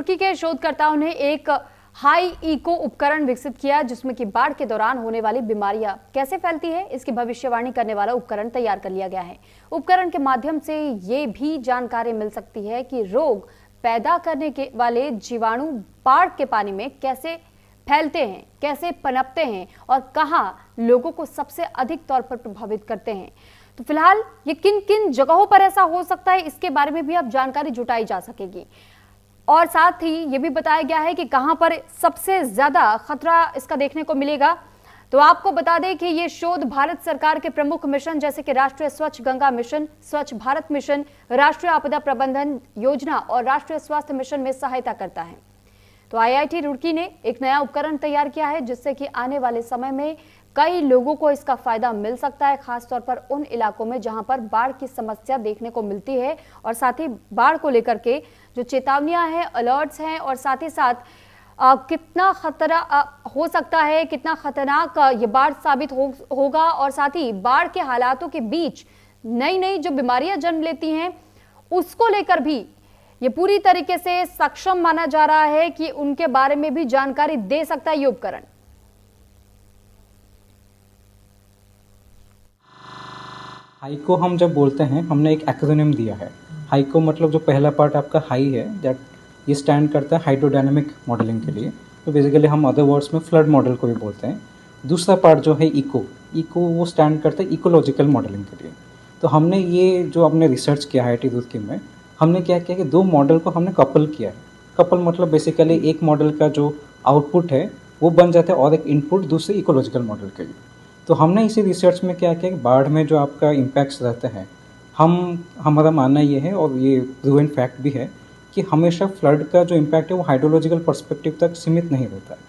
रुड़की के शोधकर्ताओं ने एक हाई इको उपकरण विकसित किया जिसमें कि बाढ़ के दौरान होने वाली बीमारियां कैसे फैलती है इसकी भविष्यवाणी करने वाला उपकरण तैयार कर लिया गया है। उपकरण के माध्यम से ये भी जानकारी मिल सकती है कि रोग पैदा करने के वाले जीवाणु बाढ़ के पानी में कैसे फैलते हैं, कैसे पनपते हैं और कहां लोगों को सबसे अधिक तौर पर प्रभावित करते हैं। तो फिलहाल ये किन किन जगहों पर ऐसा हो सकता है इसके बारे में भी अब जानकारी जुटाई जा सकेगी और साथ ही ये भी बताया गया है कि कहां पर सबसे ज्यादा खतरा इसका देखने को मिलेगा। तो आपको बता दें कि ये शोध भारत सरकार के प्रमुख मिशन जैसे कि राष्ट्रीय स्वच्छ गंगा मिशन, स्वच्छ भारत मिशन, राष्ट्रीय आपदा प्रबंधन योजना और राष्ट्रीय स्वास्थ्य मिशन में सहायता करता है। तो आईआईटी रुड़की ने एक नया उपकरण तैयार किया है जिससे कि आने वाले समय में कई लोगों को इसका फायदा मिल सकता है, खासतौर पर उन इलाकों में जहां पर बाढ़ की समस्या देखने को मिलती है और साथ ही बाढ़ को लेकर के जो चेतावनियां हैं, अलर्ट्स हैं और साथ ही साथ कितना खतरा हो सकता है, कितना खतरनाक ये बाढ़ साबित होगा और साथ ही बाढ़ के हालातों के बीच नई नई जो बीमारियां जन्म लेती हैं उसको लेकर भी ये पूरी तरीके से सक्षम माना जा रहा है कि उनके बारे में भी जानकारी दे सकता है ये उपकरण। हाइको हम जब बोलते हैं, हमने एक एक्रोनिम दिया है। हाइको मतलब जो पहला पार्ट आपका हाई है, दैट ये स्टैंड करता है हाइड्रोडायनेमिक मॉडलिंग के लिए। तो बेसिकली हम अदर वर्ड्स में फ्लड मॉडल को भी बोलते हैं। दूसरा पार्ट जो है इको वो स्टैंड करता है इकोलॉजिकल मॉडलिंग के लिए। तो हमने ये जो हमने रिसर्च किया है आईआईटी रुड़की में, हमने क्या किया कि दो मॉडल को हमने कपल किया है। कपल मतलब बेसिकली एक मॉडल का जो आउटपुट है वो बन जाता है और एक इनपुट दूसरे इकोलॉजिकल मॉडल के लिए। तो हमने इसी रिसर्च में क्या किया कि बाढ़ में जो आपका इम्पैक्ट्स रहते हैं, हमारा मानना ये है और ये प्रूवन फैक्ट भी है कि हमेशा फ्लड का जो इम्पैक्ट है वो हाइड्रोलॉजिकल पर्सपेक्टिव तक सीमित नहीं रहता है।